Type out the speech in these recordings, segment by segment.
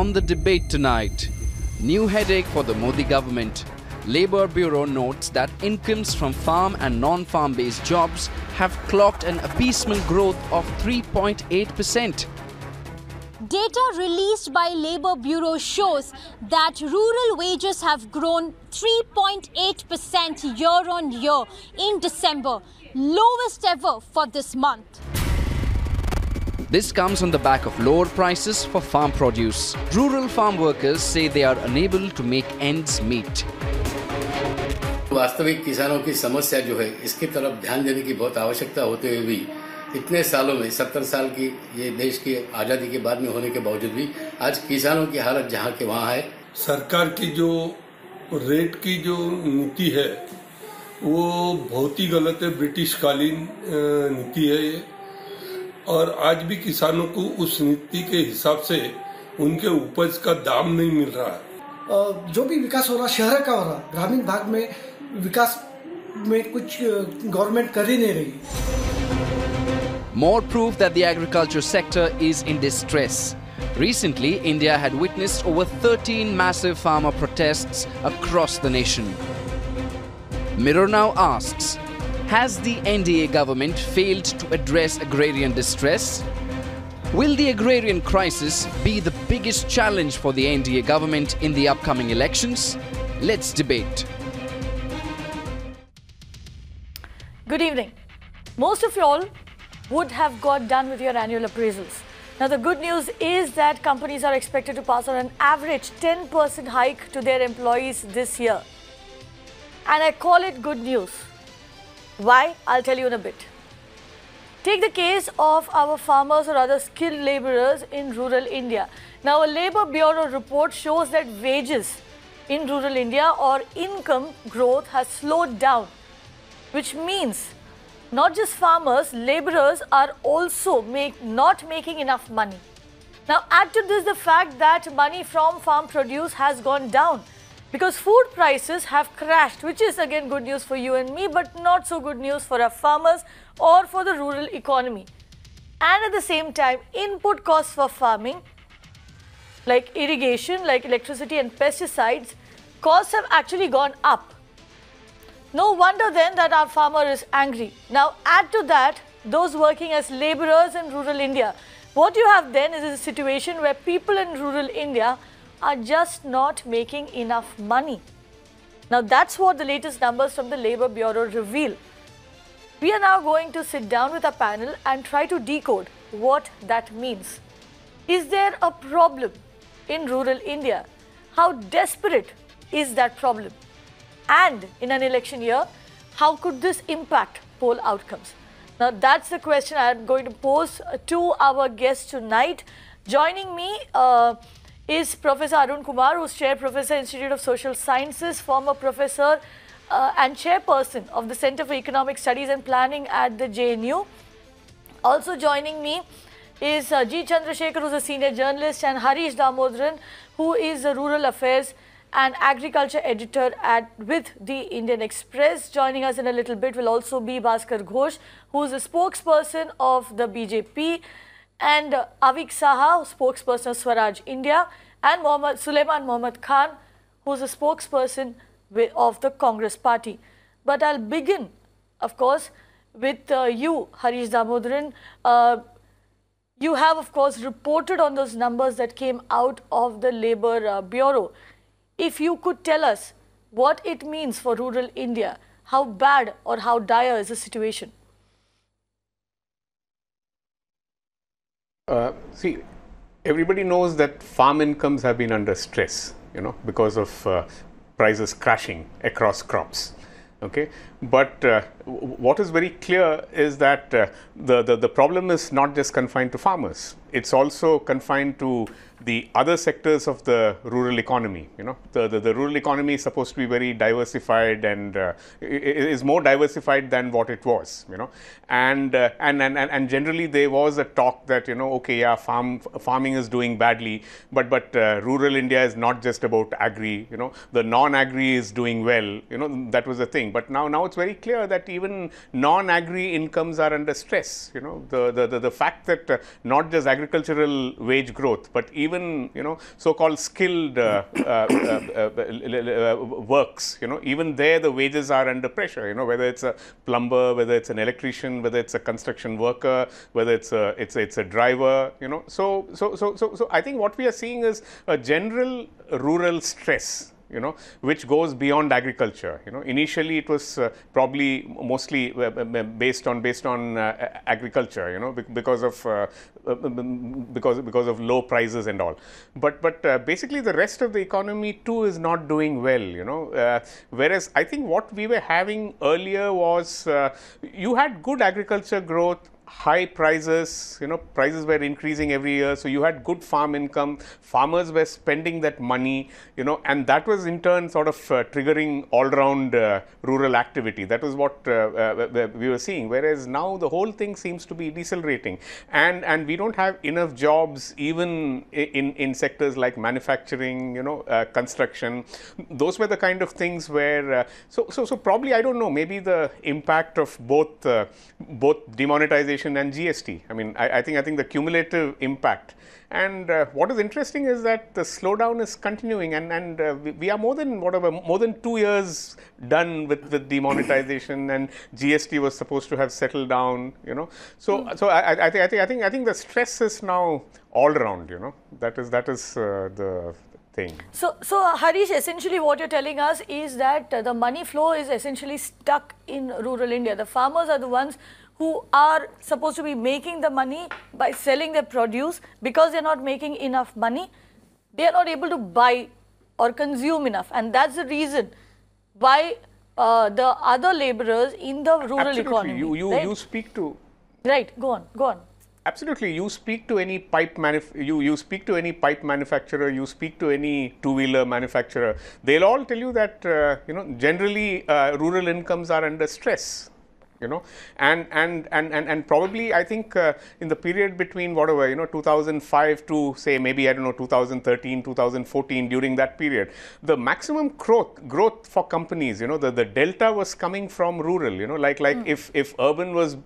On the debate tonight, new headache for the Modi government. Labour Bureau notes that incomes from farm and non-farm based jobs have clocked an abysmal growth of 3.8%. Data released by Labour Bureau shows that rural wages have grown 3.8% year on year in December, lowest ever for this month. This comes on the back of lower prices for farm produce. Rural farm workers say they are unable to make ends meet. वास्तविक किसानों की समस्या जो है इसकी तरफ ध्यान देने की बहुत आवश्यकता होते हुए भी इतने सालों में 70 साल की ये देश की आज़ादी के बाद में होने के बावजूद भी आज किसानों की हालत जहाँ के वहाँ है। सरकार की जो रेट की जो नीति है वो बहुत ही गलत है, ब्रिटिश कालीन नीति है ये, और आज भी किसानों को उस नीति के हिसाब से उनके उपज का दाम नहीं मिल रहा है। जो भी विकास हो रहा शहर का हो रहा, ग्रामीण भाग में विकास में कुछ गवर्नमेंट कर ही नहीं रही। More proof that the agriculture sector is in distress. Recently, India had witnessed over 13 massive farmer protests across the nation. Mirror now asks, has the NDA government failed to address agrarian distress? Will the agrarian crisis be the biggest challenge for the NDA government in the upcoming elections? Let's debate. Good evening. Most of you all would have got done with your annual appraisals. Now the good news is that companies are expected to pass on an average 10% hike to their employees this year. And I call it good news. Why? I'll tell you in a bit. Take the case of our farmers or other skilled laborers in rural India. Now a Labour Bureau report shows that wages in rural India or income growth has slowed down, which means not just farmers, laborers are also not making enough money. Now add to this the fact that money from farm produce has gone down because food prices have crashed, which is again good news for you and me, but not so good news for our farmers or for the rural economy. And at the same time, input costs for farming, like irrigation, like electricity and pesticides, costs have actually gone up. No wonder then that our farmer is angry. Now add to that those working as laborers in rural India. What you have then is a situation where people in rural India are just not making enough money. Now that's what the latest numbers from the Labour Bureau reveal. We are now going to sit down with our panel and try to decode what that means. Is there a problem in rural India? How desperate is that problem? And in an election year, how could this impact poll outcomes? Now that's the question I am going to pose to our guests tonight. Joining me is Professor Arun Kumar, who is Chair Professor, Institute of Social Sciences, former Professor and Chairperson of the Center for Economic Studies and Planning at the JNU. Also joining me is G. Chandrasekhar, who is a Senior Journalist, and Harish Damodaran, who is a Rural Affairs and Agriculture Editor with the Indian Express. Joining us in a little bit will also be Bhaskar Ghosh, who is a spokesperson of the BJP, and Avik Saha, spokesperson of Swaraj India, and Sulaiman Mohammad Khan, who is a spokesperson of the Congress Party. But I'll begin, of course, with you, Harish Damodaran. You have, of course, reported on those numbers that came out of the Labour Bureau. If you could tell us what it means for rural India, how bad or how dire is the situation? See, everybody knows that farm incomes have been under stress, because of prices crashing across crops. Okay, but what is very clear is that the problem is not just confined to farmers. It's also confined to the other sectors of the rural economy. The rural economy is supposed to be very diversified and is more diversified than what it was. And generally there was a talk that okay, yeah, farming is doing badly, but rural India is not just about agri. The non-agri is doing well. That was the thing. But now it's very clear that even non-agri incomes are under stress. You know, the fact that not just agricultural wage growth, but even, you know, so-called skilled works, you know, even there the wages are under pressure. You know, whether it's a plumber, whether it's an electrician, whether it's a construction worker, whether it's a driver. You know, so I think what we are seeing is a general rural stress, you know, which goes beyond agriculture. You know, initially it was probably mostly based on agriculture, you know, because of low prices and all. But basically the rest of the economy too is not doing well, you know. Whereas I think what we were having earlier was you had good agriculture growth, high prices, you know, prices were increasing every year. So you had good farm income, farmers were spending that money, you know, and that was in turn sort of triggering all round rural activity. That was what we were seeing. Whereas now the whole thing seems to be decelerating, and we don't have enough jobs even in sectors like manufacturing, you know, construction. Those were the kind of things where, so probably, I don't know, maybe the impact of both demonetization and GST. I mean, I think the cumulative impact. And what is interesting is that the slowdown is continuing, and we are more than 2 years done with demonetization, and GST was supposed to have settled down. You know, so I think the stress is now all around. You know, that is the thing. So Harish, essentially what you're telling us is that the money flow is essentially stuck in rural India. The farmers are the ones who are supposed to be making the money by selling their produce. Because they're not making enough money, they are not able to buy or consume enough, and that's the reason why the other laborers in the rural economy. You speak to. Right, go on. Absolutely, you speak to any you speak to any pipe manufacturer, you speak to any two-wheeler manufacturer. They'll all tell you that you know, generally rural incomes are under stress. You know, and probably I think in the period between whatever, you know, 2005 to say maybe, I don't know, 2013, 2014, during that period, the maximum growth for companies, you know, the delta was coming from rural. You know, like if urban was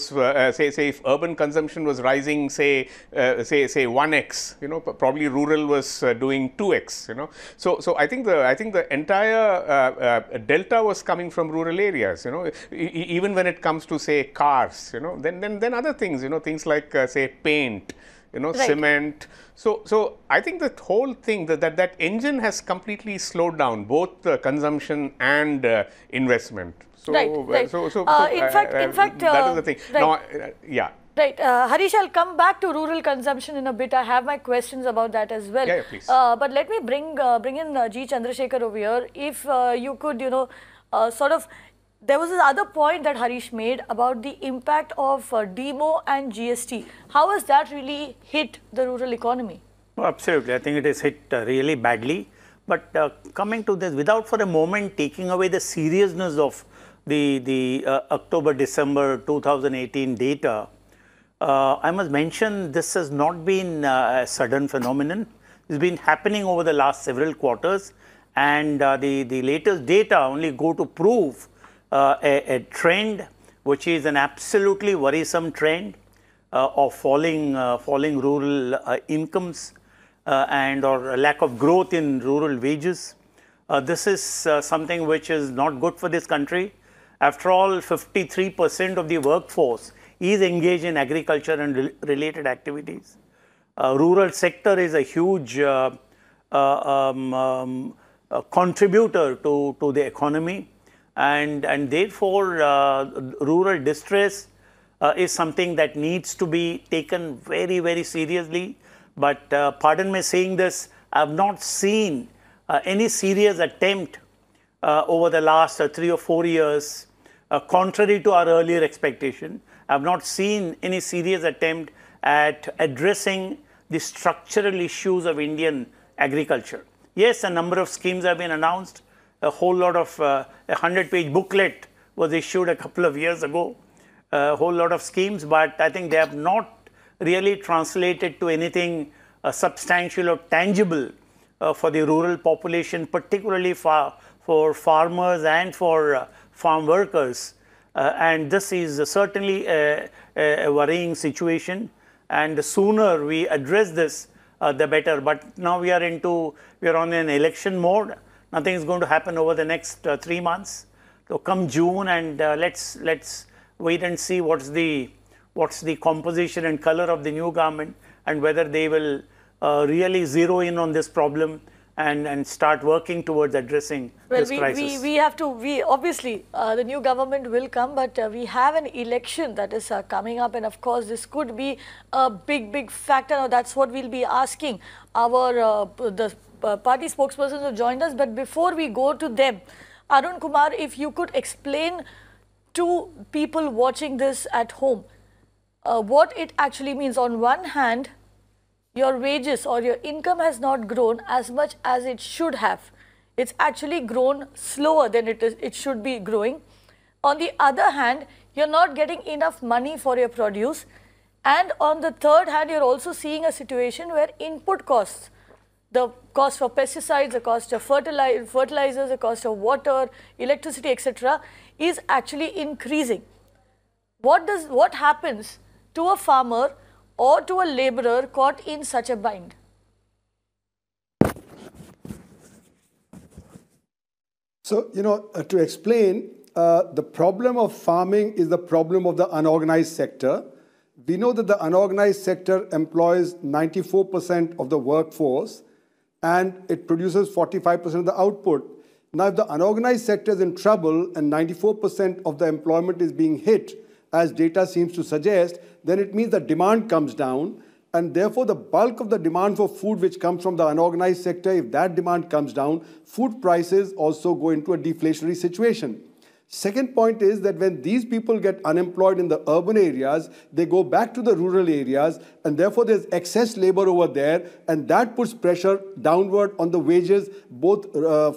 say if urban consumption was rising, say 1x, you know, probably rural was doing 2x. You know, so I think the entire delta was coming from rural areas. You know, even when it comes to, say, cars, you know, then other things, you know, things like say paint, you know, right, cement. So I think the whole thing, that engine has completely slowed down, both consumption and investment. So, right. In fact, that is the thing. Right. Now, yeah. Right, Harish, I'll come back to rural consumption in a bit. I have my questions about that as well. Yeah, please. But let me bring in G. Chandrasekhar over here. If you could, you know, sort of. There was this other point that Harish made about the impact of demo and GST. How has that really hit the rural economy? Oh, absolutely. I think it has hit really badly. But coming to this, without for a moment taking away the seriousness of the October-December 2018 data, I must mention this has not been a sudden phenomenon. It's been happening over the last several quarters. And the latest data only go to prove a trend which is an absolutely worrisome trend of falling rural incomes and or lack of growth in rural wages. This is something which is not good for this country. After all, 53% of the workforce is engaged in agriculture and related activities. Rural sector is a huge contributor to the economy. And therefore, rural distress is something that needs to be taken very, very seriously. But pardon me saying this, I have not seen any serious attempt over the last 3 or 4 years, contrary to our earlier expectation. I have not seen any serious attempt at addressing the structural issues of Indian agriculture. Yes, a number of schemes have been announced. A whole lot of a 100-page booklet was issued a couple of years ago, a whole lot of schemes, but I think they have not really translated to anything substantial or tangible for the rural population, particularly for farmers and for farm workers, and this is certainly a worrying situation. And the sooner we address this, the better. But now we are on an election mode. Nothing is going to happen over the next 3 months. So come June, and let's wait and see what's the composition and color of the new government, and whether they will really zero in on this problem and start working towards addressing this crisis. We obviously the new government will come, but we have an election that is coming up, and of course this could be a big factor. Now, that's what we'll be asking our the party spokespersons who joined us. But before we go to them, Arun Kumar, if you could explain to people watching this at home what it actually means. On one hand, your wages or your income has not grown as much as it should have. It's actually grown slower than it should be growing. On the other hand, you're not getting enough money for your produce. And on the third hand, you're also seeing a situation where input costs, the cost for pesticides, the cost of fertilizers, the cost of water, electricity, etc., is actually increasing. What happens to a farmer or to a laborer caught in such a bind? So, to explain, the problem of farming is the problem of the unorganized sector. We know that the unorganized sector employs 94% of the workforce, and it produces 45% of the output. Now, if the unorganized sector is in trouble and 94% of the employment is being hit, as data seems to suggest, then it means the demand comes down, and therefore the bulk of the demand for food which comes from the unorganized sector, if that demand comes down, food prices also go into a deflationary situation. Second point is that when these people get unemployed in the urban areas, they go back to the rural areas, and therefore there's excess labor over there, and that puts pressure downward on the wages, both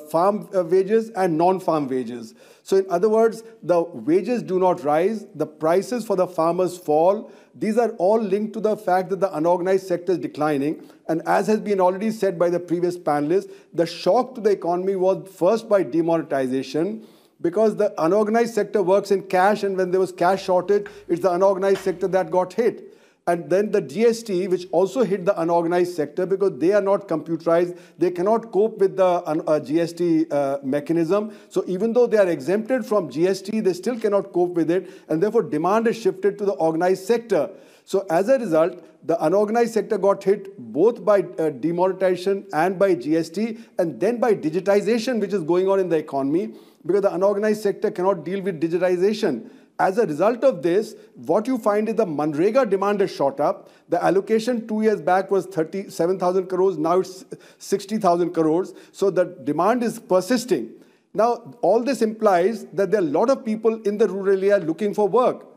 farm wages and non-farm wages. So in other words, the wages do not rise, the prices for the farmers fall. These are all linked to the fact that the unorganized sector is declining. And as has been already said by the previous panelists, the shock to the economy was first by demonetization, because the unorganized sector works in cash, and when there was cash shortage, it's the unorganized sector that got hit. And then the GST, which also hit the unorganized sector because they are not computerized, they cannot cope with the GST mechanism. So even though they are exempted from GST, they still cannot cope with it, and therefore demand is shifted to the organized sector. So as a result, the unorganized sector got hit both by demonetization and by GST, and then by digitization, which is going on in the economy, because the unorganized sector cannot deal with digitization. As a result of this, what you find is the Manrega demand has shot up. The allocation 2 years back was 37,000 crores, now it's 60,000 crores. So the demand is persisting. Now, all this implies that there are a lot of people in the rural area looking for work.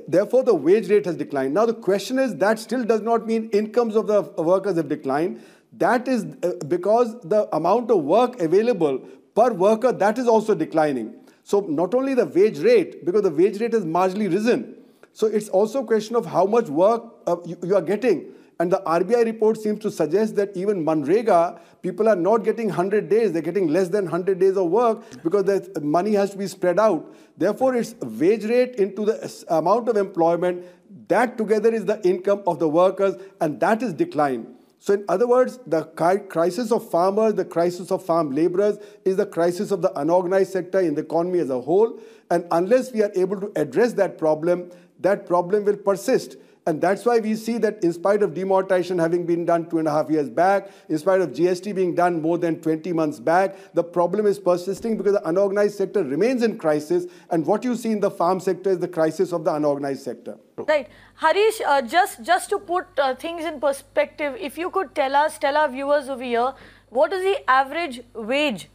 Therefore, the wage rate has declined. Now, the question is that still does not mean incomes of the workers have declined. That is because the amount of work available per worker, that is also declining. So not only the wage rate, because the wage rate has marginally risen. So it's also a question of how much work you are getting. And the RBI report seems to suggest that even Manrega, people are not getting 100 days. They're getting less than 100 days of work because the money has to be spread out. Therefore, it's wage rate into the amount of employment. That together is the income of the workers, and that is decline. So in other words, the crisis of farmers, the crisis of farm laborers is the crisis of the unorganized sector in the economy as a whole. And unless we are able to address that problem will persist. And that's why we see that in spite of demonetization having been done 2.5 years back, in spite of GST being done more than 20 months back, the problem is persisting because the unorganized sector remains in crisis. And what you see in the farm sector is the crisis of the unorganized sector. Right. Harish, just to put things in perspective, if you could tell our viewers over here, what is the average wage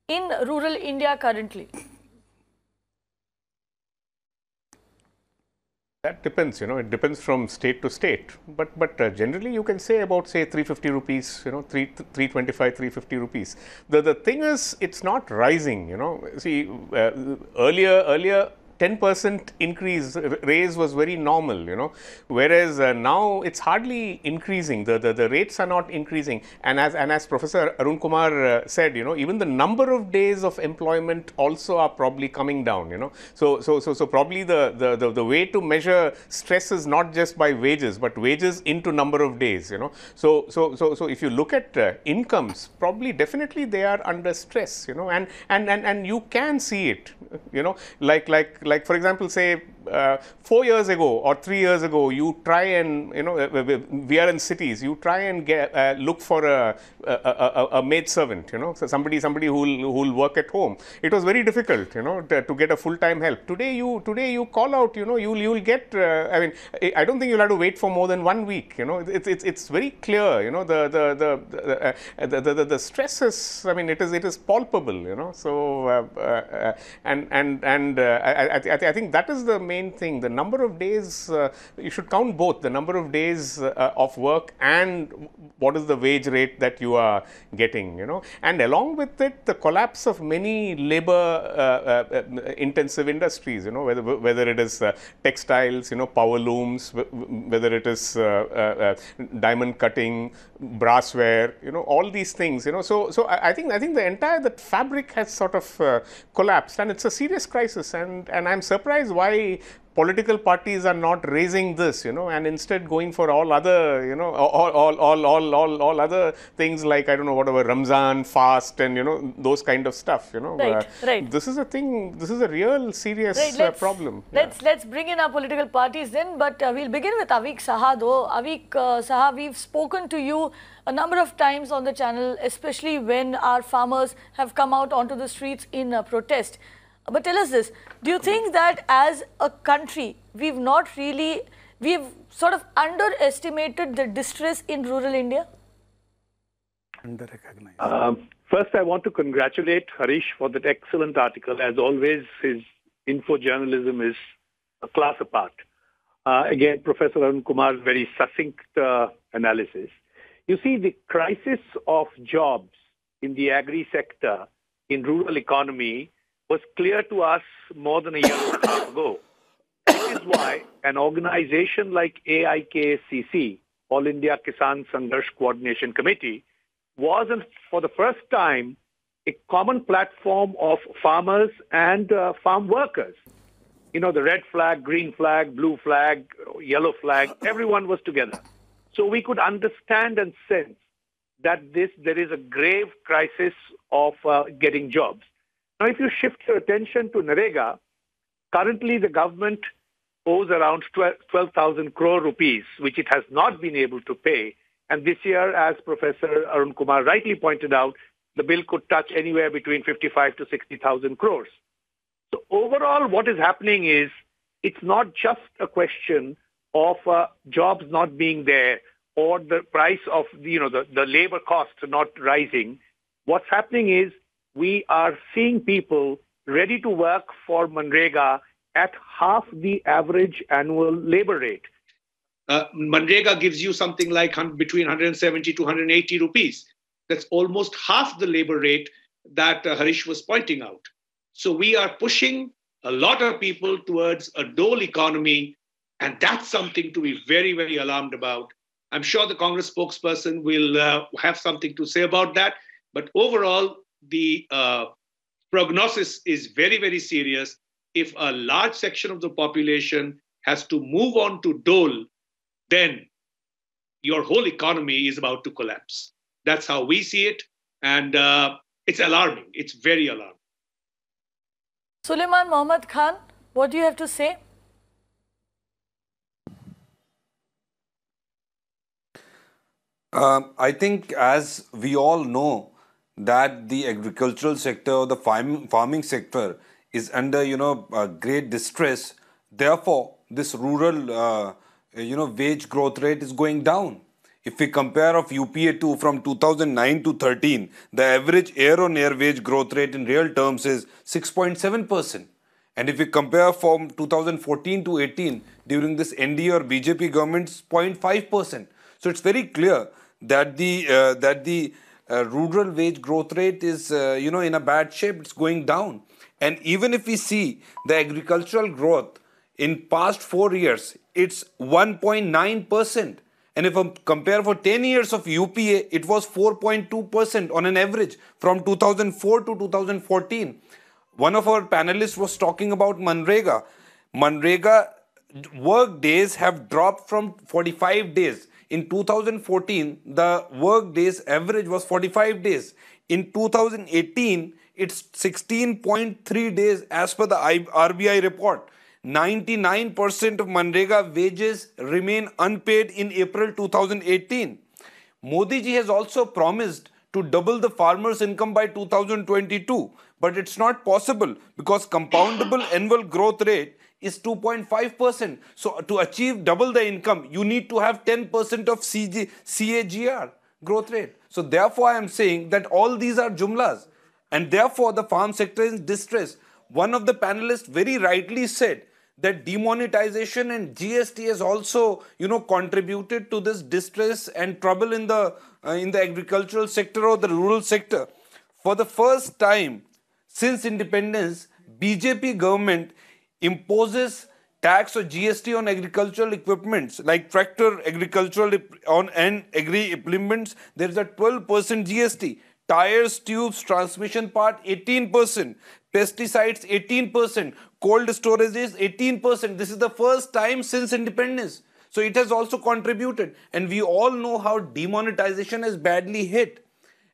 in rural India currently? That depends, it depends from state to state. But generally, you can say about, say, 350 rupees, 325, 350 rupees. The thing is, it's not rising, See, earlier 10% increase raise was very normal, whereas now it's hardly increasing. The rates are not increasing, and as Professor Arun Kumar said, even the number of days of employment also are probably coming down. So probably the way to measure stress is not just by wages, but wages into number of days. So if you look at incomes, probably definitely they are under stress. And you can see it. Like for example, say 4 years ago or 3 years ago, you try and we are in cities. You try and look for a maid servant. So somebody who will work at home. It was very difficult. To get a full-time help. Today you call out. You'll get. I don't think you'll have to wait for more than 1 week. It's very clear. The stress is. It is palpable. So I think that is the main thing. The number of days, you should count both the number of days of work and what is the wage rate that you are getting, and along with it, the collapse of many labor intensive industries, whether it is textiles, power looms, whether it is diamond cutting, brassware, all these things, So I think the entire fabric has sort of collapsed, and it's a serious crisis, and I'm surprised why political parties are not raising this, and instead going for all other, all other things like, I don't know, whatever, Ramzan, fast, and, those kind of stuff, Right. This is a thing, this is a real serious problem. Let's bring in our political parties then, but we'll begin with Avik Saha though. Avik Saha, we've spoken to you a number of times on the channel, especially when our farmers have come out onto the streets in protest. But tell us this, do you think that as a country, we've sort of underestimated the distress in rural India? First, I want to congratulate Harish for that excellent article. As always, his info journalism is a class apart. Again, Professor Arun Kumar's very succinct analysis. You see, the crisis of jobs in the agri sector, in rural economy, was clear to us more than a year and a half ago. This is why an organization like AIKCC, All India Kisan Sangharsh Coordination Committee, was for the first time a common platform of farmers and farm workers. The red flag, green flag, blue flag, yellow flag, everyone was together. So we could understand and sense that there is a grave crisis of getting jobs. Now, if you shift your attention to NREGA, currently the government owes around 12,000 crore rupees, which it has not been able to pay. And this year, as Professor Arun Kumar rightly pointed out, the bill could touch anywhere between 55 to 60,000 crores. So overall, what is happening is it's not just a question of jobs not being there or the price of the labor costs not rising. What's happening is we are seeing people ready to work for Manrega at half the average annual labor rate. Manrega gives you something like between 170 to 180 rupees. That's almost half the labor rate that Harish was pointing out. So we are pushing a lot of people towards a dole economy, and that's something to be very, very alarmed about. I'm sure the Congress spokesperson will have something to say about that. But overall, the prognosis is very, very serious. If a large section of the population has to move on to dole, then your whole economy is about to collapse. That's how we see it. And it's alarming. It's very alarming. Suleiman Mohammad Khan, what do you have to say? I think, as we all know, that the agricultural sector or the farming sector is under, great distress. Therefore, this rural, wage growth rate is going down. If we compare of UPA2 from 2009 to 13, the average year-on-year wage growth rate in real terms is 6.7%. And if we compare from 2014 to 18, during this NDA or BJP government's 0.5%. So it's very clear that the rural wage growth rate is, in a bad shape. It's going down. And even if we see the agricultural growth in past 4 years, it's 1.9%. And if I compare for 10 years of UPA, it was 4.2% on an average from 2004 to 2014. One of our panelists was talking about Manrega. Manrega work days have dropped from 45 days. In 2014, the work days average was 45 days. In 2018, it's 16.3 days as per the RBI report. 99% of Manrega wages remain unpaid in April 2018. Modi ji has also promised to double the farmers' income by 2022, but it's not possible because compoundable annual growth rate is 2.5%. So to achieve double the income, you need to have 10% of CAGR growth rate. So therefore, I am saying that all these are jumlas, and therefore the farm sector is in distress. One of the panelists very rightly said that demonetization and GST has also, contributed to this distress and trouble in the agricultural sector or the rural sector. For the first time since independence, BJP government imposes tax or GST on agricultural equipments like tractor, agricultural and agri implements. There is a 12% GST. Tires, tubes, transmission part 18%. Pesticides 18%. Cold storages 18%. This is the first time since independence. So it has also contributed. And we all know how demonetization has badly hit.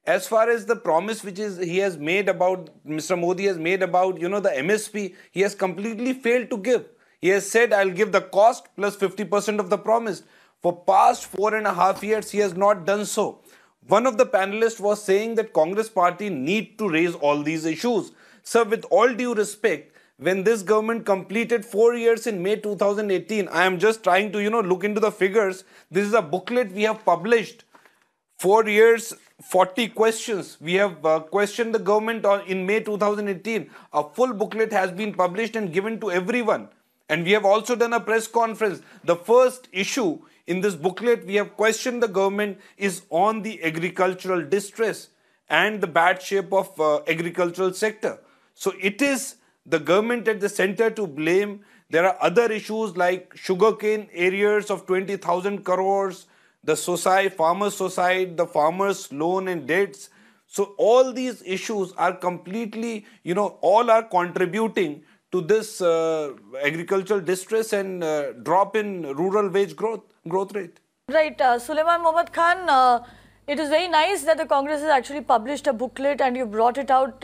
As far as the promise which he has made about, Mr. Modi has made about, the MSP, he has completely failed to give. He has said, I'll give the cost plus 50% of the promise. For past 4.5 years, he has not done so. One of the panelists was saying that Congress party need to raise all these issues. Sir, with all due respect, when this government completed 4 years in May 2018, I am just trying to, look into the figures. This is a booklet we have published. 4 years, 40 questions. We have questioned the government in May 2018. A full booklet has been published and given to everyone. And we have also done a press conference. The first issue in this booklet we have questioned the government is on the agricultural distress and the bad shape of agricultural sector. So it is the government at the center to blame. There are other issues like sugarcane areas of 20,000 crores, the farmers' society, the farmers' loan and debts. So all these issues are completely, all are contributing to this agricultural distress and drop in rural wage growth rate. Right, Sulaiman Mohammad Khan, it is very nice that the Congress has actually published a booklet and you brought it out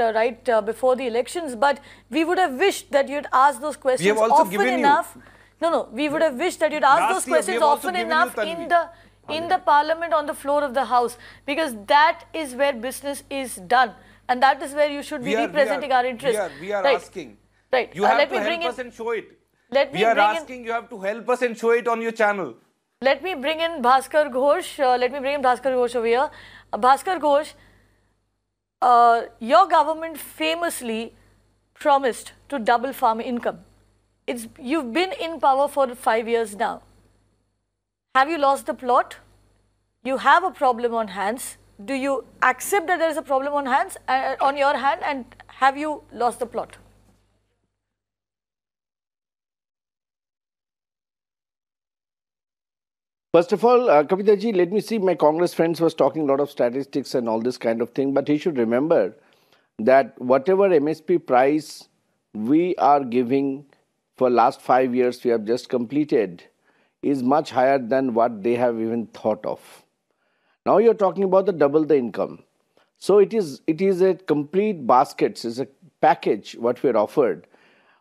before the elections, but we would have wished that you'd asked those questions often enough. No, we would have wished that you'd asked those questions often enough in the parliament on the floor of the house, because that is where business is done and that is where you should be representing our interests. We are asking. Right. You have to help us and show it. We are asking you have to help us and show it on your channel. Let me bring in Bhaskar Ghosh. Over here. Bhaskar Ghosh, your government famously promised to double farm income. You've been in power for 5 years now. Have you lost the plot? You have a problem on hands. Do you accept that there is a problem on your hand, and have you lost the plot? First of all, Kavita ji, let me see, my Congress friends was talking a lot of statistics and all this kind of thing, but he should remember that whatever MSP price we are giving for last 5 years we have just completed is much higher than what they have even thought of. Now you're talking about the double the income. So it is a complete basket, it's a package what we are offered.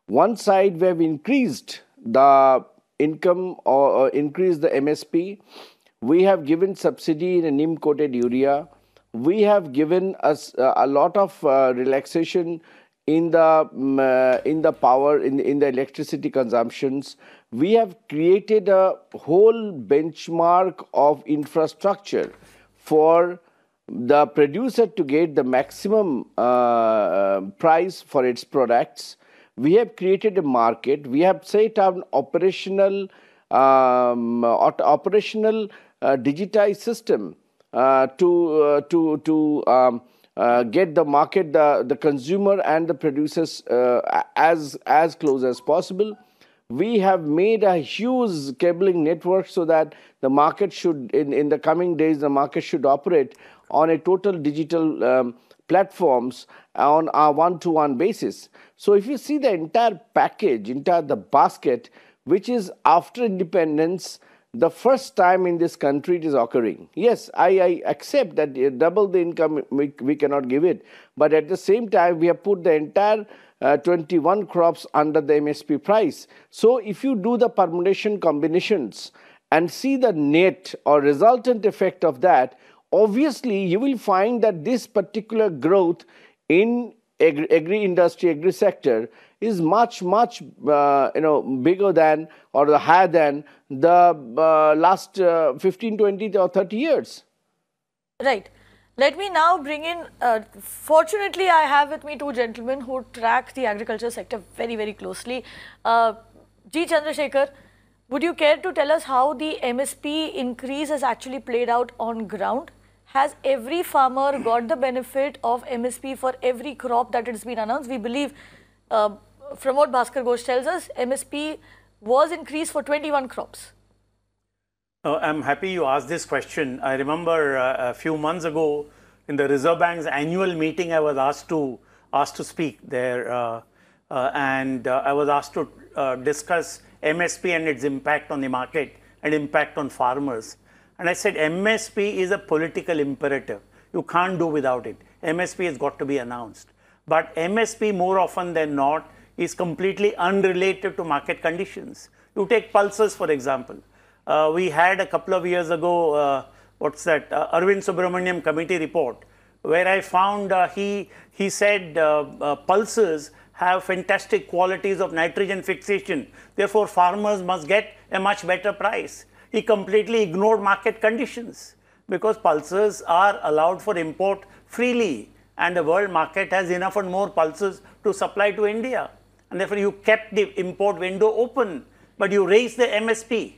One side we have increased the income or increase the MSP. We have given subsidy in a NIM coated urea. We have given us a lot of relaxation in the power, in the electricity consumptions. We have created a whole benchmark of infrastructure for the producer to get the maximum price for its products. We have created a market. We have set up an operational digitized system get the market, the consumer and the producers as close as possible. We have made a huge cabling network so that the market should, in the coming days, the market should operate on a total digital platforms on a one-to-one basis. So if you see the entire package, the basket, which is after independence, the first time in this country it is occurring. Yes, I accept that double the income we cannot give it, but at the same time we have put the entire 21 crops under the MSP price. So if you do the permutation combinations and see the net or resultant effect of that, obviously you will find that this particular growth in agri-industry, agri-sector is much bigger than or higher than the last 15, 20 or 30 years. Right. Let me now bring in, fortunately I have with me two gentlemen who track the agriculture sector very, very closely. G. Chandrasekhar, would you care to tell us how the MSP increase has actually played out on ground? Has every farmer got the benefit of MSP for every crop that has been announced? We believe, from what Bhaskar Ghosh tells us, MSP was increased for 21 crops. I'm happy you asked this question. I remember a few months ago in the Reserve Bank's annual meeting, I was asked to speak there, and I was asked to discuss MSP and its impact on the market and impact on farmers. And I said MSP is a political imperative. You can't do without it. MSP has got to be announced. But MSP more often than not is completely unrelated to market conditions. You take pulses, for example. We had a couple of years ago, Arvind Subramaniam committee report, where I found he said pulses have fantastic qualities of nitrogen fixation. Therefore, farmers must get a much better price. He completely ignored market conditions because pulses are allowed for import freely, and the world market has enough and more pulses to supply to India. And therefore, you kept the import window open, but you raised the MSP.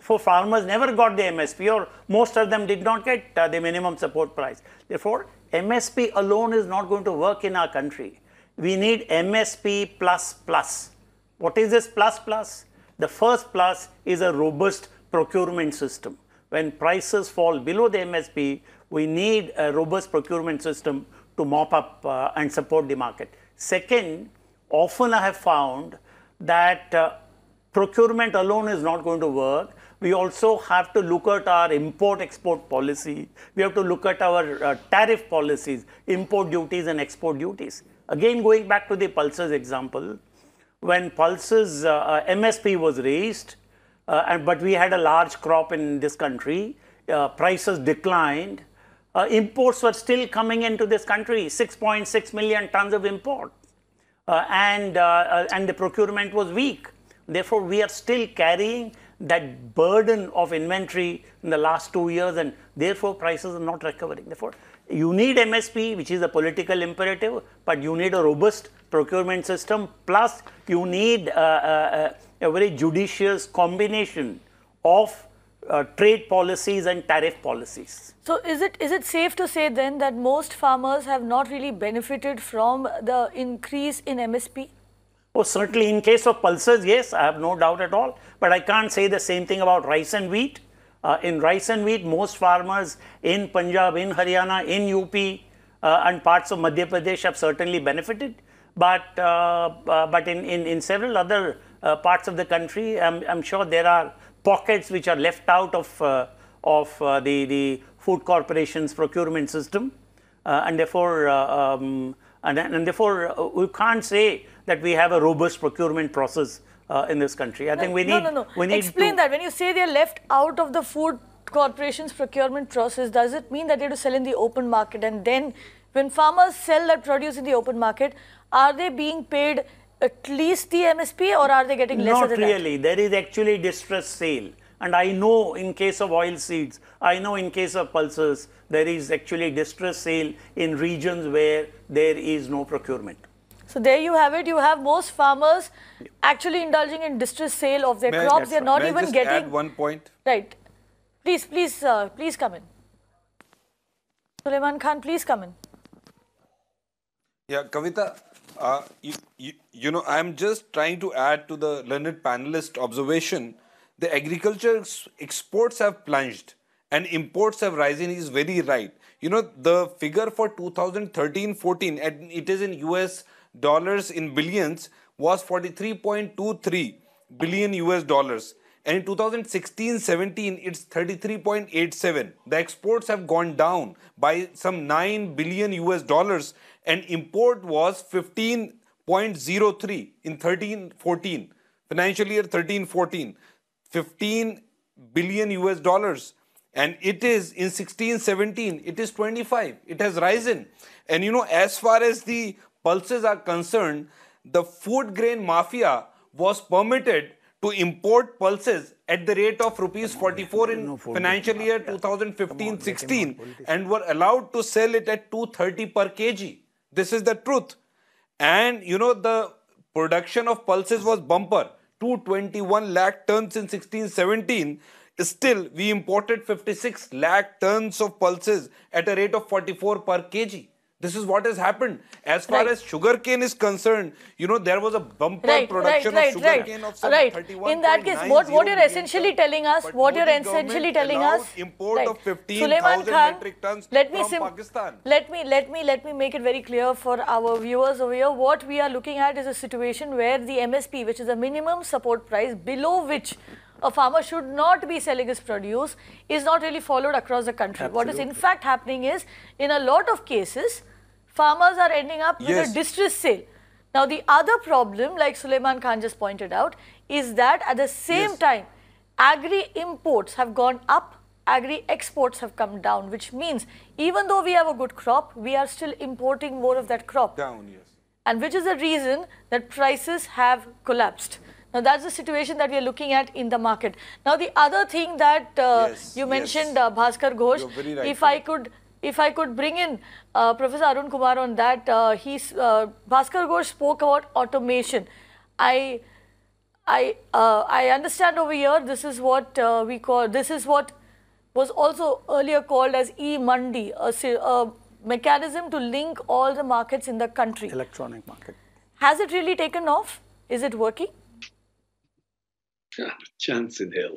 For farmers never got the MSP, or most of them did not get the minimum support price. Therefore, MSP alone is not going to work in our country. We need MSP plus plus. What is this plus plus? The first plus is a robust procurement system. When prices fall below the MSP, we need a robust procurement system to mop up and support the market. Second, often I have found that procurement alone is not going to work. We also have to look at our import-export policy. We have to look at our tariff policies, import duties and export duties. Again, going back to the pulses example, when pulses MSP was raised, but we had a large crop in this country, prices declined, imports were still coming into this country, 6.6 million tons of import, and the procurement was weak. Therefore, we are still carrying that burden of inventory in the last 2 years, and therefore prices are not recovering. Therefore, you need MSP, which is a political imperative, but you need a robust procurement system, plus you need a very judicious combination of trade policies and tariff policies. So is it safe to say then that most farmers have not really benefited from the increase in MSP? Oh, certainly in case of pulses, yes, I have no doubt at all. But I can't say the same thing about rice and wheat. In rice and wheat, most farmers in Punjab, in Haryana, in UP and parts of Madhya Pradesh have certainly benefited. But in several other parts of the country, I'm sure there are pockets which are left out of the food corporation's procurement system. And therefore, we can't say that we have a robust procurement process in this country. I think we need... No. Explain that. When you say they're left out of the food corporation's procurement process, does it mean that they have to sell in the open market? And then when farmers sell that produce in the open market, are they being paid at least the MSP, or are they getting lesser than that? Not really. There is actually distress sale. And I know in case of oil seeds, I know in case of pulses, there is actually distress sale in regions where there is no procurement. So there you have it. You have most farmers actually indulging in distress sale of their crops. They're not even getting... Add one point? Right. Please come in. Sulaiman Khan, please come in. Yeah, Kavita, you know, I'm just trying to add to the learned panelist observation. The agriculture exports have plunged and imports have risen is very right. You know, the figure for 2013-14, and it is in US dollars in billions, was 43.23 billion US dollars. And in 2016-17, it's 33.87. The exports have gone down by some 9 billion US dollars, and import was 15.03 in 13-14, financial year 13-14, 15 billion US dollars. And it is in 16-17, it is 25. It has risen. And you know, as far as the pulses are concerned, the food grain mafia was permitted to import pulses at the rate of rupees 44 in financial year 2015-16 and were allowed to sell it at 230 per kg. This is the truth. And you know, the production of pulses was bumper, 221 lakh tons in 16-17. Still, we imported 56 lakh tons of pulses at a rate of 44 per kg. This is what has happened. As far as sugarcane is concerned, you know, there was a bumper production of sugarcane of some 31. In that case, what you're essentially telling us, import of 15,000 metric tons from Pakistan. Let me make it very clear for our viewers over here. What we are looking at is a situation where the MSP, which is a minimum support price, below which a farmer should not be selling his produce, is not really followed across the country. Absolutely. What is in fact happening is, in a lot of cases, farmers are ending up with a distress sale. Now, the other problem, like Sulaiman Khan just pointed out, is that at the same time, agri-imports have gone up, agri-exports have come down, which means even though we have a good crop, we are still importing more of that crop. Down, yes. And which is the reason that prices have collapsed. Now, that's the situation that we are looking at in the market. Now, the other thing that you mentioned, Bhaskar Ghosh, if I could bring in Professor Arun Kumar on that, Bhaskar Ghosh spoke about automation. I understand over here this is what this is what was also earlier called as e-Mandi, a mechanism to link all the markets in the country. Electronic market. Has it really taken off? Is it working? Chance in hell.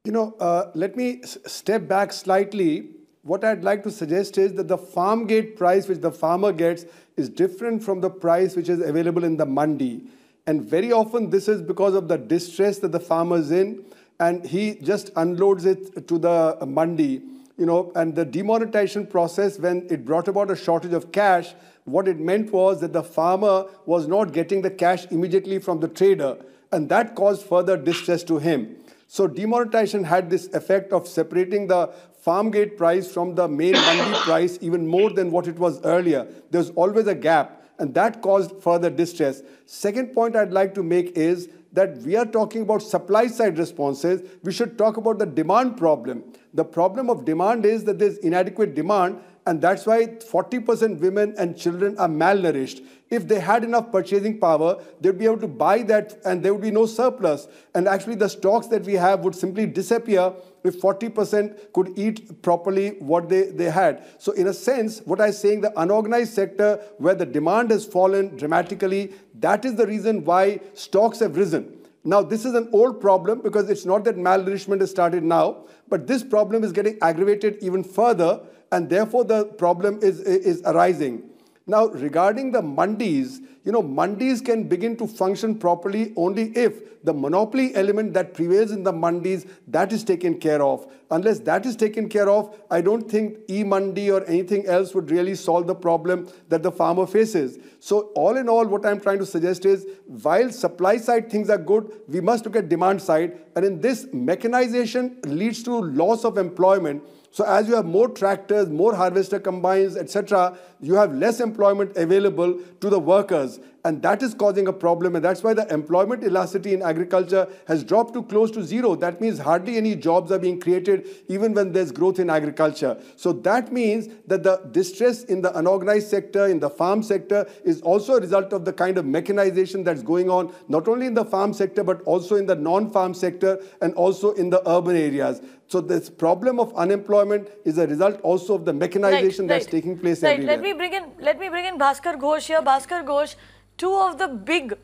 You know, let me step back slightly. What I'd like to suggest is that the farm gate price which the farmer gets is different from the price which is available in the mandi. And very often this is because of the distress that the farmer is in, and he just unloads it to the mandi. You know, and the demonetization process, when it brought about a shortage of cash, what it meant was that the farmer was not getting the cash immediately from the trader, and that caused further distress to him. So demonetization had this effect of separating the farm gate price from the main mandi price even more than what it was earlier. There's always a gap, and that caused further distress. Second point I'd like to make is that we are talking about supply side responses. We should talk about the demand problem. The problem of demand is that there's inadequate demand, and that's why 40% women and children are malnourished. If they had enough purchasing power, they'd be able to buy that and there would be no surplus. And actually the stocks that we have would simply disappear if 40% could eat properly what they had. So in a sense, what I'm saying, the unorganized sector where the demand has fallen dramatically, that is the reason why stocks have risen. Now, this is an old problem because it's not that malnourishment has started now, but this problem is getting aggravated even further, and therefore the problem is arising. Now, regarding the mandis, you know, mandis can begin to function properly only if the monopoly element that prevails in the mandis, that is taken care of. Unless that is taken care of, I don't think e-mandi or anything else would really solve the problem that the farmer faces. So all in all, what I'm trying to suggest is, while supply side things are good, we must look at demand side. And in this, mechanization leads to loss of employment. So as you have more tractors, more harvester combines, etc., you have less employment available to the workers. and that is causing a problem, and that's why the employment elasticity in agriculture has dropped to close to zero. That means hardly any jobs are being created even when there's growth in agriculture. So that means that the distress in the unorganized sector, in the farm sector, is also a result of the kind of mechanization that's going on, not only in the farm sector, but also in the non-farm sector and also in the urban areas. So this problem of unemployment is a result also of the mechanization that's taking place everywhere. Let me bring in Bhaskar Ghosh here. Bhaskar Ghosh, two of the big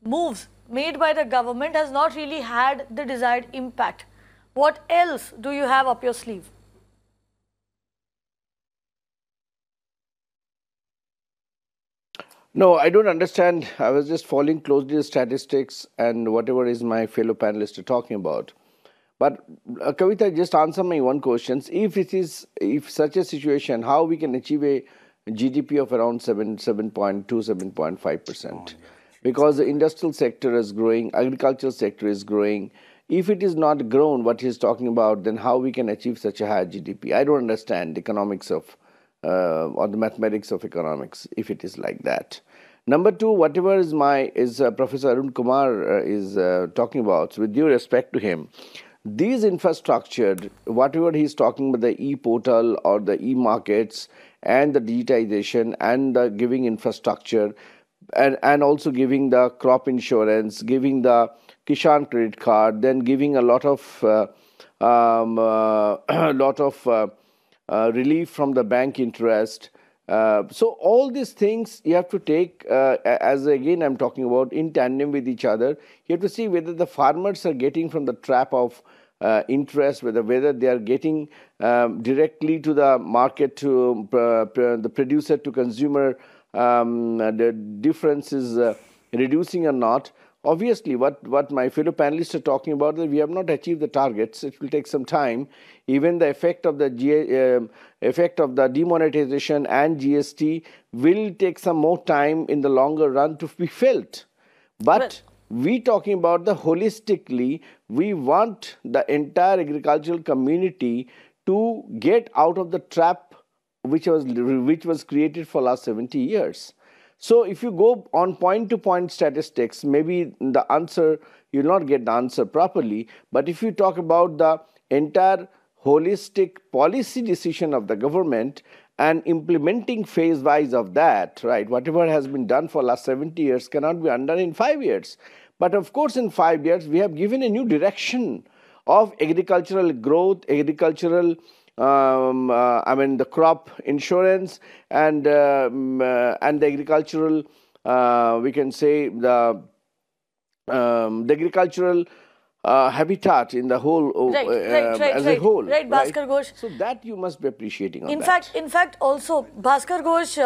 moves made by the government has not really had the desired impact. What else do you have up your sleeve? No, I don't understand. I was just following closely the statistics and whatever is my fellow panelists are talking about. But Kavita, just answer my one question. If such a situation, how we can achieve a GDP of around 7.2, 7.5%? Because the industrial sector is growing, agricultural sector is growing. If it is not grown, what he's talking about, then how we can achieve such a high GDP? I don't understand the economics of or the mathematics of economics if it is like that. Number two, whatever is Professor Arun Kumar is talking about, so with due respect to him, these infrastructure, whatever he's talking about, the e-portal or the e-markets and the digitization and the giving infrastructure and also giving the crop insurance, giving the Kishan credit card, then giving a lot of relief from the bank interest. So all these things you have to take, as again I'm talking about, in tandem with each other. You have to see whether the farmers are getting from the trap of interest, whether they are getting directly to the market, to the producer to consumer, the difference is reducing or not. Obviously, what my fellow panelists are talking about, that we have not achieved the targets. It will take some time. Even the effect of the demonetization and GST will take some more time in the longer run to be felt. But we talking about the holistically, we want the entire agricultural community to get out of the trap which was created for last 70 years. So if you go on point-to-point statistics, maybe the answer, you'll not get the answer properly. But if you talk about the entire holistic policy decision of the government and implementing phase-wise of that, right, whatever has been done for last 70 years cannot be undone in 5 years. But of course, in 5 years, we have given a new direction of agricultural growth, agricultural the crop insurance and the agricultural, we can say the agricultural habitat in the whole as a whole. Right, Bhaskar Ghosh. So that you must be appreciating. In fact, also Bhaskar Ghosh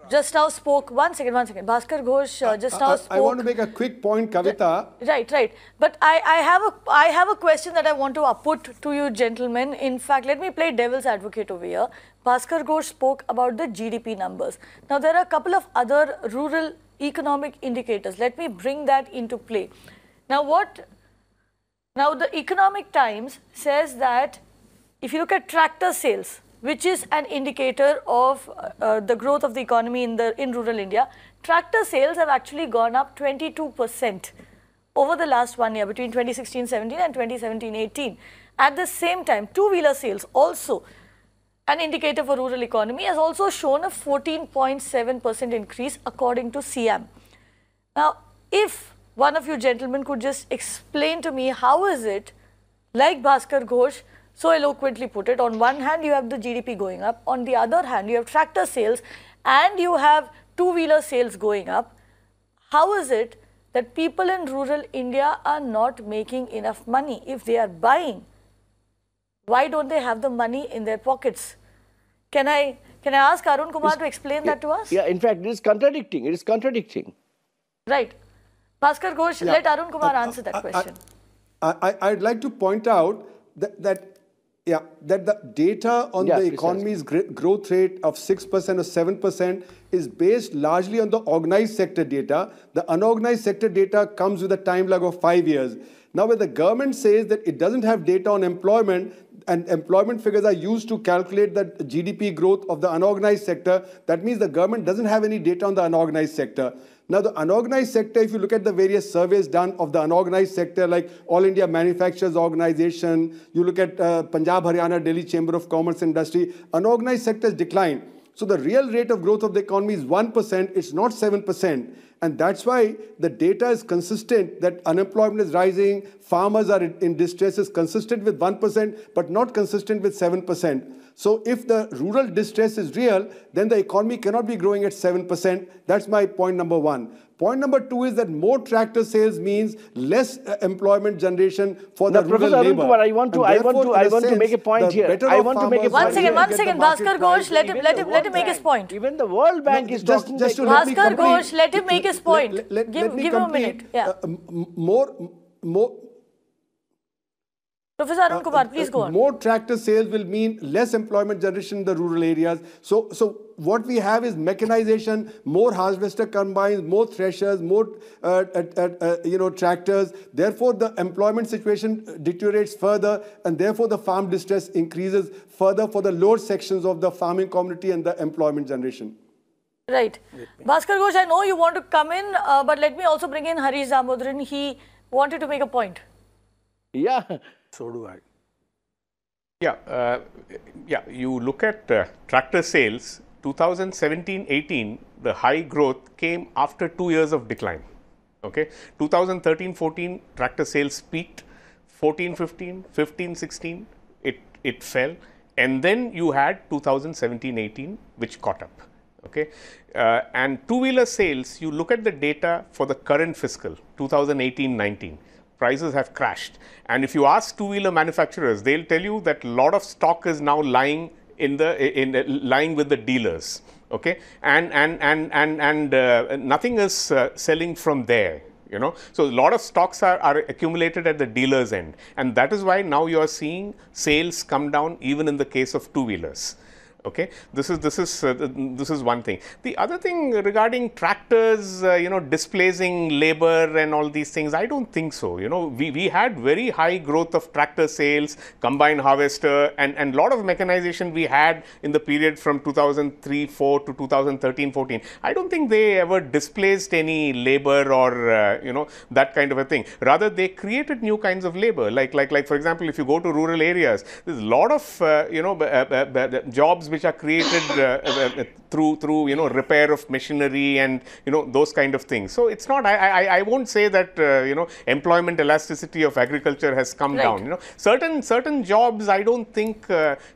just now spoke. One second. Bhaskar Ghosh just now spoke. I want to make a quick point, Kavita. Right. But I have a question that I want to put to you, gentlemen. In fact, let me play devil's advocate over here. Bhaskar Ghosh spoke about the GDP numbers. Now, there are a couple of other rural economic indicators. Let me bring that into play. Now, the Economic Times says that if you look at tractor sales, which is an indicator of the growth of the economy in rural India, tractor sales have actually gone up 22% over the last 1 year, between 2016-17 and 2017-18. At the same time, two-wheeler sales, also an indicator for rural economy, has also shown a 14.7% increase according to SIAM. Now, if one of you gentlemen could just explain to me how is it, like Bhaskar Ghosh so eloquently put it, on one hand you have the GDP going up, on the other hand you have tractor sales and you have two-wheeler sales going up. How is it that people in rural India are not making enough money? If they are buying, why don't they have the money in their pockets? Can I ask Arun Kumar to explain that to us? Yeah, in fact, it is contradicting. Right. Bhaskar Ghosh, let Arun Kumar answer that question. I'd like to point out that the data on the economy's growth rate of 6% or 7% is based largely on the organized sector data. The unorganized sector data comes with a time lag of 5 years. Now, when the government says that it doesn't have data on employment, and employment figures are used to calculate the GDP growth of the unorganized sector, that means the government doesn't have any data on the unorganized sector. Now, the unorganized sector, if you look at the various surveys done of the unorganized sector, like All India Manufacturers Organization, you look at Punjab, Haryana, Delhi Chamber of Commerce and Industry, unorganized sectors decline. So the real rate of growth of the economy is 1%, it's not 7%. And that's why the data is consistent that unemployment is rising, farmers are in distress is consistent with 1%, but not consistent with 7%. So if the rural distress is real, then the economy cannot be growing at 7%. That's my point number one. Point number two is that more tractor sales means less employment generation for the rural Professor labor. Kumar, I want to make a point here. I want to make a point. One second, Bhaskar Ghosh, let him make his point. Even the World Bank is talking. Bhaskar Ghosh, let him make his point. Give him a minute. Yeah. More. Professor Arun Kumar, please go on. More tractor sales will mean less employment generation in the rural areas. So what we have is mechanization, more harvester combines, more threshers, more tractors. Therefore, the employment situation deteriorates further, and therefore the farm distress increases further for the lower sections of the farming community and the employment generation. Right. Bhaskar Ghosh, I know you want to come in, but let me also bring in Harish Damodharan. He wanted to make a point. Yeah. So do I. Yeah, you look at tractor sales, 2017-18, the high growth came after 2 years of decline. Okay, 2013-14, tractor sales peaked, 14-15, 15-16, it fell, and then you had 2017-18, which caught up. Okay, and two-wheeler sales, you look at the data for the current fiscal, 2018-19. Prices have crashed, and if you ask two-wheeler manufacturers, they'll tell you that a lot of stock is now lying lying with the dealers. Okay, and nothing is selling from there. You know, so a lot of stocks are accumulated at the dealer's end, and that is why now you are seeing sales come down even in the case of two-wheelers. Okay, this is one thing. The other thing regarding tractors, displacing labor and all these things, I don't think so. You know, we had very high growth of tractor sales, combined harvester, and lot of mechanization we had in the period from 2003-4 to 2013-14. I don't think they ever displaced any labor or that kind of a thing. Rather, they created new kinds of labor. Like for example, if you go to rural areas, there's a lot of jobs which are created through repair of machinery and those kind of things. So it's not. I won't say that employment elasticity of agriculture has come down. Certain jobs I don't think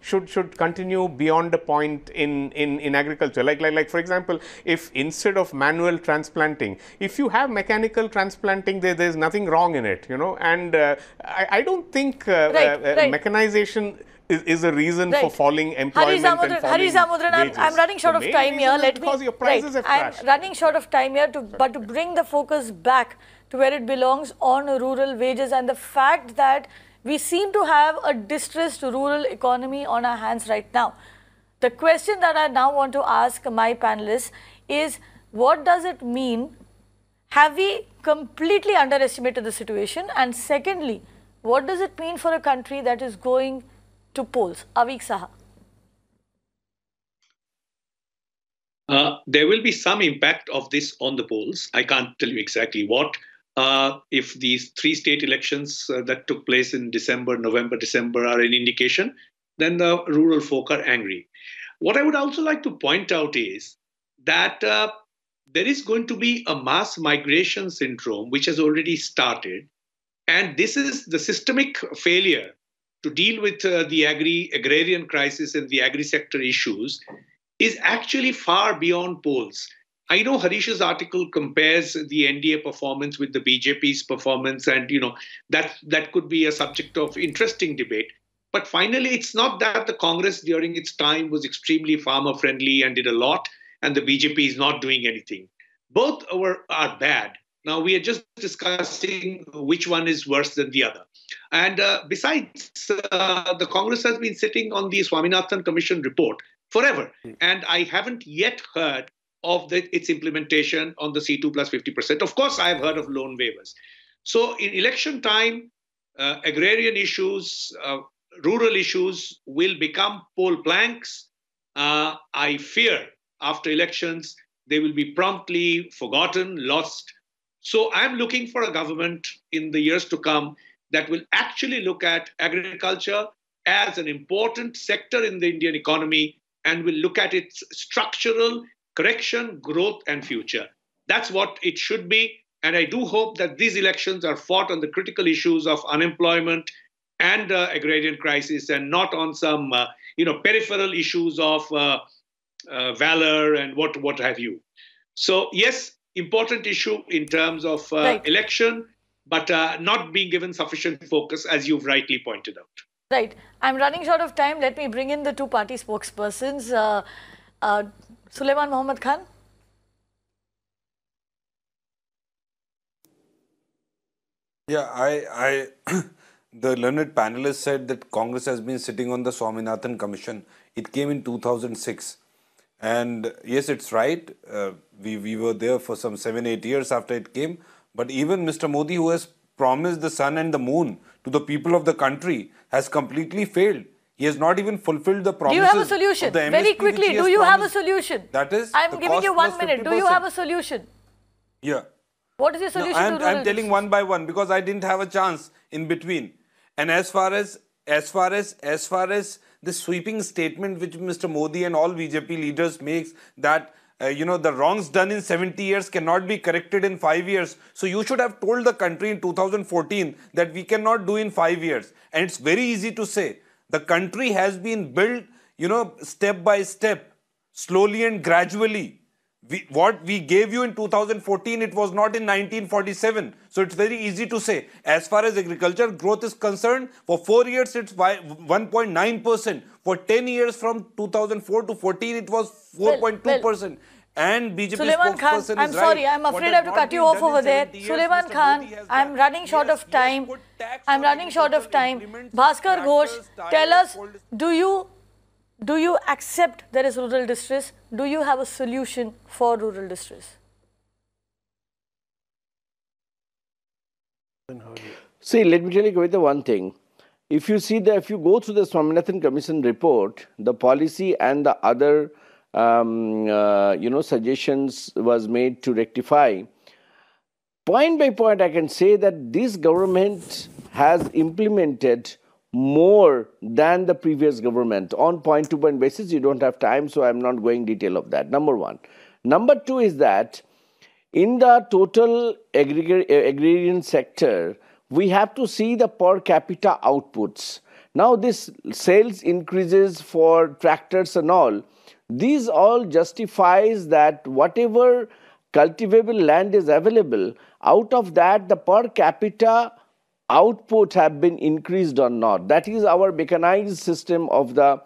should continue beyond a point in agriculture. Like for example, if instead of manual transplanting, if you have mechanical transplanting, there's nothing wrong in it. And I don't think mechanization is a reason for falling employment and falling wages. I'm running short of time here. Because your prices have crashed. I'm running short of time here, but to bring the focus back to where it belongs on rural wages and the fact that we seem to have a distressed rural economy on our hands right now. The question that I now want to ask my panelists is, what does it mean? Have we completely underestimated the situation? And secondly, what does it mean for a country that is going to polls? Avik Saha. There will be some impact of this on the polls. I can't tell you exactly what. If these 3 state elections that took place in November, December are an indication, then the rural folk are angry. What I would also like to point out is that there is going to be a mass migration syndrome which has already started. And this is the systemic failure to deal with the agrarian crisis and the agri-sector issues is actually far beyond polls. I know Harish's article compares the NDA performance with the BJP's performance, and that could be a subject of interesting debate. But finally, it's not that the Congress during its time was extremely farmer-friendly and did a lot, and the BJP is not doing anything. Both are bad. Now, we are just discussing which one is worse than the other. And besides, the Congress has been sitting on the Swaminathan Commission report forever. And I haven't yet heard of its implementation on the C2 plus 50%. Of course, I've heard of loan waivers. So in election time, agrarian issues, rural issues will become poll planks. I fear after elections, they will be promptly forgotten, lost. So I'm looking for a government in the years to come that will actually look at agriculture as an important sector in the Indian economy and will look at its structural correction, growth, and future. That's what it should be. And I do hope that these elections are fought on the critical issues of unemployment and agrarian crisis, and not on some peripheral issues of valor and what have you. So yes, important issue in terms of election, but not being given sufficient focus, as you've rightly pointed out. Right. I'm running short of time. Let me bring in the two party spokespersons. Sulaiman Mohammad Khan. Yeah, the learned panelist said that Congress has been sitting on the Swaminathan Commission. It came in 2006. And yes, it's right. We were there for some 7-8 years after it came. But even Mr. Modi, who has promised the sun and the moon to the people of the country, has completely failed. He has not even fulfilled the promises. Do you have a solution? Very quickly, do you have a solution? That is, I'm giving you 1 minute. 50%. Do you have a solution? Yeah. What is your solution to rural I'm telling one by one because I didn't have a chance in between. And as far as the sweeping statement which Mr. Modi and all BJP leaders makes that the wrongs done in 70 years cannot be corrected in 5 years. So you should have told the country in 2014 that we cannot do in 5 years. And it's very easy to say. The country has been built, step by step, slowly and gradually. What we gave you in 2014, it was not in 1947. So it's very easy to say. As far as agriculture growth is concerned, for 4 years, it's 1.9%. For 10 years from 2004 to 14, it was 4.2%. And BJP Sulaiman Khan, I'm sorry, I'm afraid I have to cut you off over there. Sulaiman Khan, I'm running short of time. Bhaskar Ghosh, tell us, do you accept there is rural distress? Do you have a solution for rural distress? See, let me tell you the one thing. If you go through the Swaminathan Commission report, the policy and the other suggestions was made to rectify. Point by point, I can say that this government has implemented more than the previous government on point-to-point basis. You don't have time, so I'm not going detail of that. Number one. Number two is that in the total agrarian sector, we have to see the per capita outputs. Now, this sales increases for tractors and all. These all justifies that whatever cultivable land is available, out of that, the per capita output have been increased or not. That is our mechanized system of the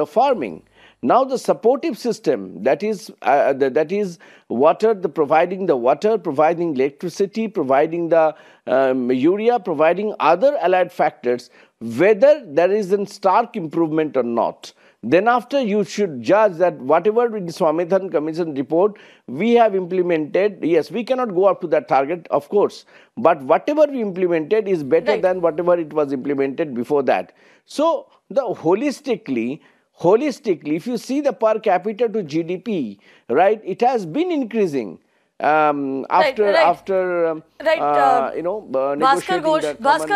farming. Now the supportive system, that is water, providing the water, providing electricity, providing the urea, providing other allied factors, whether there is a stark improvement or not. Then after you should judge that whatever in the Swaminathan Commission report we have implemented, yes, we cannot go up to that target, of course, but whatever we implemented is better than whatever it was implemented before that. So the holistically, if you see the per capita to GDP, right, it has been increasing. Bhaskar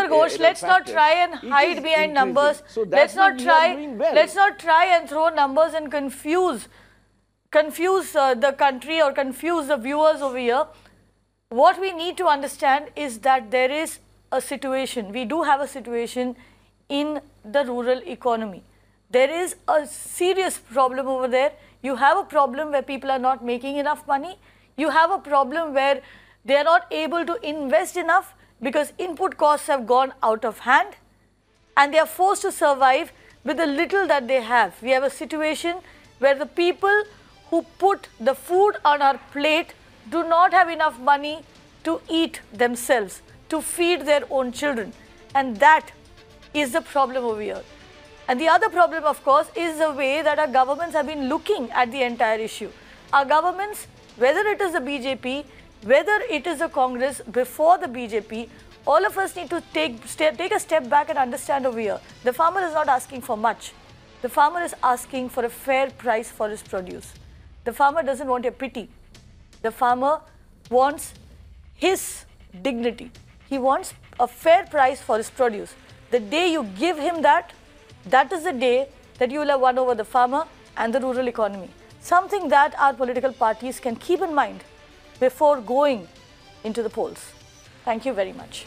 Ghosh, let's not try and hide behind numbers. So let's not try and throw numbers and confuse the country or confuse the viewers over here. What we need to understand is that there is a situation. We do have a situation in the rural economy. There is a serious problem over there. You have a problem where people are not making enough money. You have a problem where they are not able to invest enough because input costs have gone out of hand and they are forced to survive with the little that they have. We have a situation where the people who put the food on our plate do not have enough money to eat themselves, to feed their own children. And that is the problem over here. And the other problem, of course, is the way that our governments have been looking at the entire issue. Our governments, whether it is the BJP, whether it is a Congress before the BJP, all of us need to take a step back and understand over here. The farmer is not asking for much. The farmer is asking for a fair price for his produce. The farmer doesn't want your pity. The farmer wants his dignity. He wants a fair price for his produce. The day you give him that, that is the day that you will have won over the farmer and the rural economy. Something that our political parties can keep in mind before going into the polls. Thank you very much.